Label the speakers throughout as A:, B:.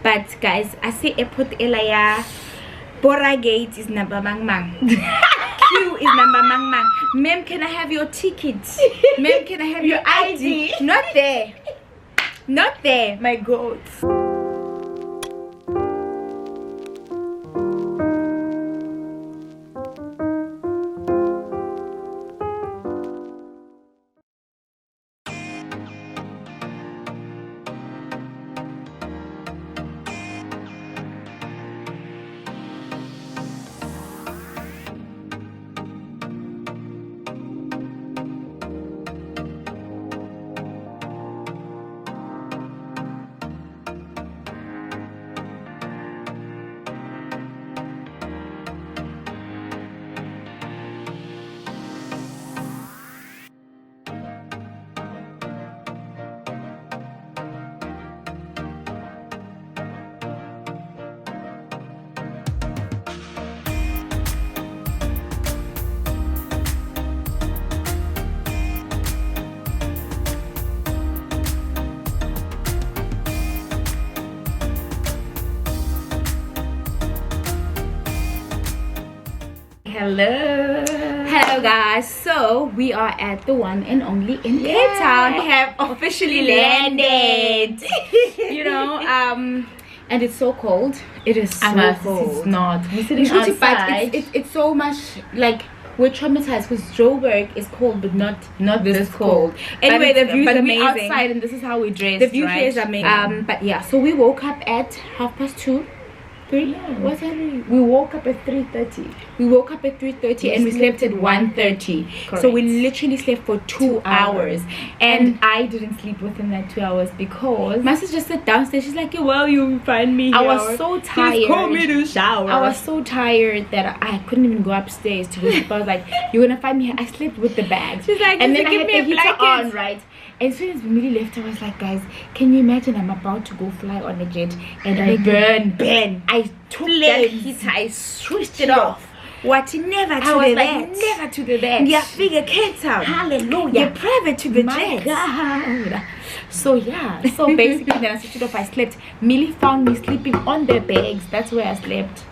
A: But guys, I see airport elaya. Bora gate is number mang mang. Q is number mang mang. Ma'am, can I have your ticket? Ma'am, can I have your ID? Not there. Not there, my goats. Hello guys, so we are at the one and only in Cape Town. We have officially landed. You know, and it's so cold. It is so cold.
B: It's not. We're sitting outside.
A: But it's so much like we're traumatized because Joburg is cold, but not this cold. Anyway, the view is amazing.
B: We're outside and this is how we dress.
A: The view here is amazing. But yeah, so we woke up at 2:30.
B: Yeah.
A: What time?
B: We woke up at 3:30.
A: We woke up at 3:30 and we slept at 1:30. So we literally slept for 2 hours. And
B: I didn't sleep within that 2 hours because
A: my sister just sat downstairs. She's like, well, you find me here.
B: I was so tired.
A: Just call me to shower.
B: I was so tired that I couldn't even go upstairs to sleep. I was like, you're gonna find me here. I slept with the bag.
A: She's like,
B: and then I
A: give
B: had
A: me
B: the
A: a
B: heater
A: blanket
B: on, right? As soon as Millie left, I was like, guys, can you imagine I'm about to go fly on a jet and I burn. I took that heater, I switched it off.
A: What? Never to
B: I was
A: the
B: like,
A: vet.
B: never to the vet.
A: Yeah, figure Cape Town.
B: Hallelujah.
A: You're private to the
B: My
A: jet.
B: God. So yeah, so basically then I switched it off. I slept. Millie found me sleeping on the bags. That's where I slept.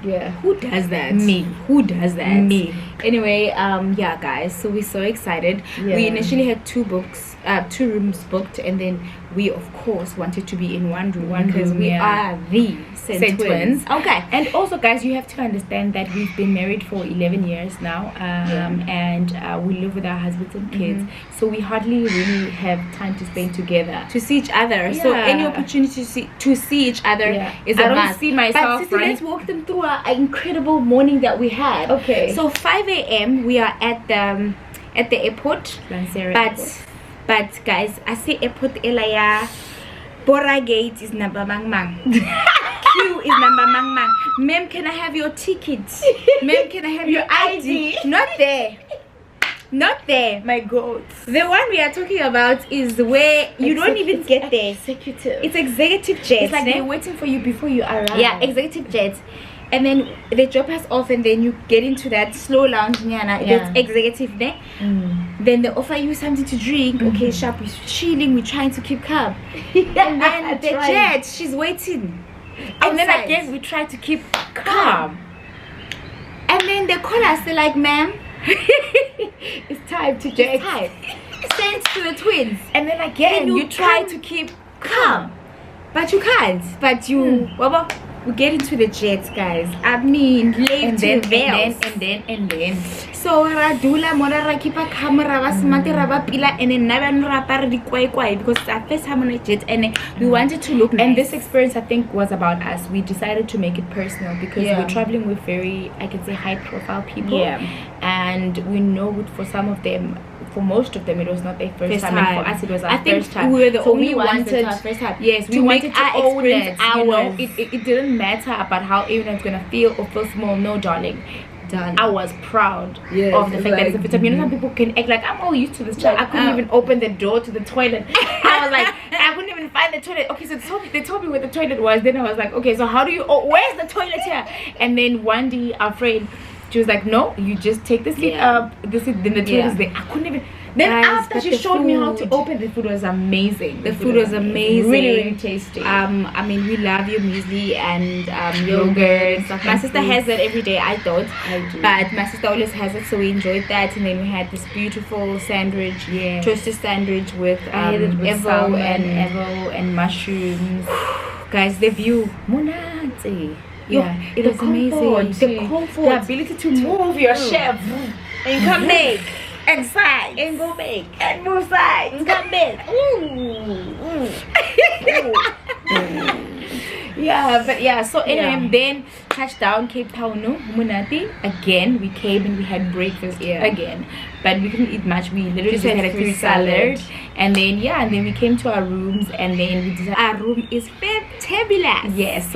A: Yeah, who does that?
B: Me.
A: Who does that?
B: Me.
A: Anyway, yeah guys, so we're so excited. We initially had two rooms booked, and then we of course wanted to be in one room because we are the Centtwinz.
B: Okay. And also guys, you have to understand that we've been married for 11 years now, and we live with our husbands and kids, so we hardly really have time to spend together
A: to see each other. So any opportunity to see each other is a
B: I don't
A: must.
B: see myself.
A: But let's walk them through our incredible morning that we had.
B: Okay.
A: So 5 a.m. we are at the airport. But guys, I see airport elaya. Bora gate is number mang mang. Q is number mang mang. Ma'am, can I have your ticket? Ma'am, can I have your ID? Not there. Not there, my goats. The one we are talking about is where you don't even get there.
B: Executive.
A: It's executive jet.
B: It's like they're waiting for you before you arrive.
A: Yeah, executive jet. And then they drop us off, and then you get into that slow lounge. That's executive there. Then they offer you something to drink. Okay, sharp, we're chilling, we're trying to keep calm. And then the jet, she's waiting.
B: And then again, we try to keep calm.
A: And then they call us, they're like, ma'am,
B: it's time to jet.
A: Send to the twins.
B: And then again, you try to keep calm.
A: But you can't. But you, we get into the jets, guys. I mean,
B: and then.
A: So radula mora kipa camera was mati raba pila and then naban rapar di kwai because it's our first time on a jet and we wanted to look nice.
B: And this experience, I think, was about us. We decided to make it personal because we're traveling with very, I can say, high profile people. And we know for some of them, for most of them, it was not their first time. And for us, it was our first time.
A: We were the only ones
B: that
A: our first time.
B: Yes, we wanted to experience ours. It didn't matter about how everyone's gonna feel or feel small. No, darling. I was proud of the fact that it's the first time. You know, some people can act like I'm all used to this child. I couldn't even open the door to the toilet. I was like, I couldn't even find the toilet. Okay, so they told me where the toilet was. Then I was like, okay, so how do you? Oh, where's the toilet here? And then one day, our friend, she was like, no, you just take the seat up. Then the toilet is there. I couldn't even. Then
A: Guys,
B: after
A: but
B: she
A: the
B: showed me how to
A: food-
B: open, the food was amazing.
A: The food was amazing.
B: Really, really tasty.
A: I mean, we love your muesli and yogurt and stuff. My sister has it every day. I don't.
B: I do.
A: But my sister always has it, so we enjoyed that. And then we had this beautiful sandwich, toasted sandwich with evo and mushrooms. Guys, the view.
B: Monate.
A: Yeah, it was amazing.
B: The comfort, the ability to move your chef and come back and side and go back and move side and come back. Yeah, but yeah. So anyway, then touchdown Cape Town, no Munati. Again, we came and we had breakfast again, but we couldn't eat much. We literally just had a fruit salad, and then and then we came to our rooms, and then we decided our room is fantabulous. Yes.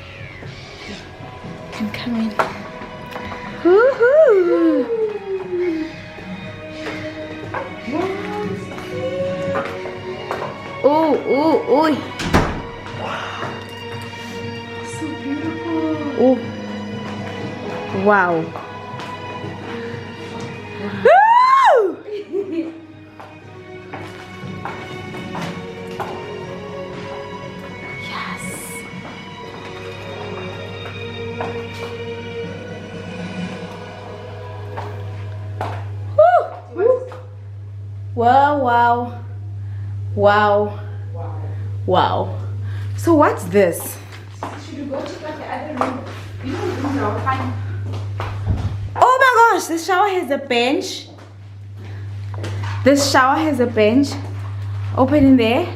B: I'm coming.
A: Woohoo! Oh.
B: So beautiful.
A: Oh. Wow. Yes. Wow. So what's this?
B: Should we go check out the other room? You know, rooms are fine.
A: Oh my gosh, this shower has a bench. This shower has a bench. Open in there.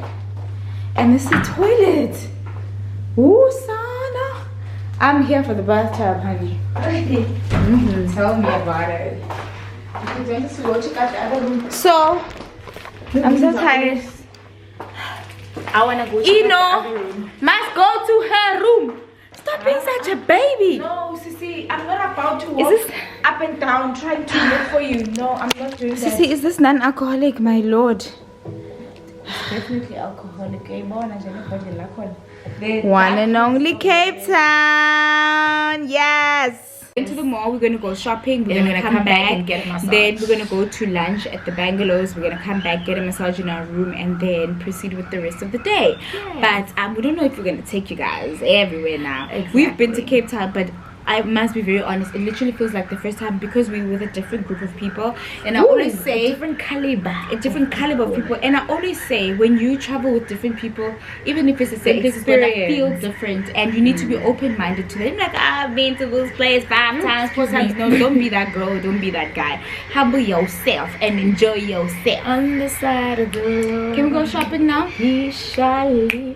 A: And this is the toilet. Ooh, Sana. I'm here for the bathtub, honey.
B: Tell me about it. Because we want to go check out the other room.
A: So, I'm so tired.
B: I want to go check out the other
A: Ino
B: room.
A: must go to her room. Stop being such a baby.
B: No, Sissy, I'm not about to walk
A: this-
B: up and down trying to look for you. No, I'm not doing that.
A: Sissy, is this non-alcoholic, my lord?
B: Definitely alcoholic.
A: One and only Cape Town. Yes. Into the mall, we're gonna go shopping. We're gonna come back
B: and get a massage.
A: Then we're gonna go to lunch at the bungalows. We're gonna come back, get a massage in our room, and then proceed with the rest of the day. But we don't know if we're gonna take you guys everywhere now. We've been to Cape Town, but I must be very honest, it literally feels like the first time because we're with a different group of people. And I always say
B: a different caliber
A: of people. And I always say when you travel with different people, even if it's the same places, but I feel different, and you need to be open-minded to them. Like, I've been to this place 5 times, 4 times. No, don't be that girl, don't be that guy. Humble yourself and enjoy yourself.
B: on the side of the road.
A: Can we go shopping now?
B: He shall live.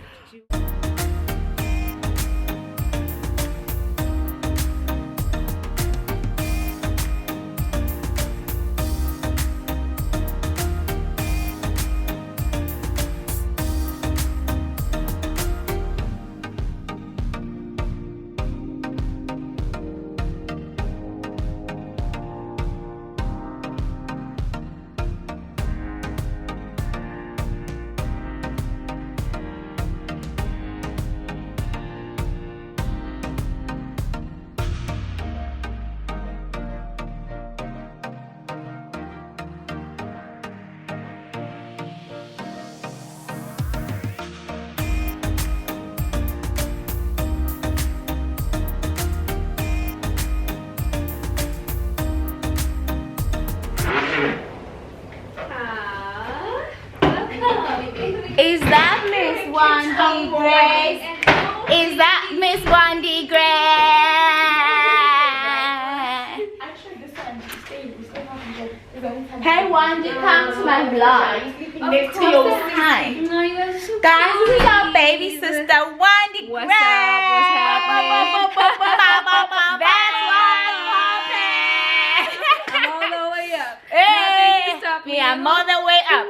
A: Is that Miss Wandy Grace? Is that Miss Wandy Grace?
B: Actually, this one,
A: Hey Wandy, come to my vlog.
B: Next to your
A: Hi. Guys, this is our baby sister, Wandy Grace.
B: What's happening?
A: That's Wandy.
B: I'm all the way up.
A: Hey,
B: Stop me.
A: I'm all the way up.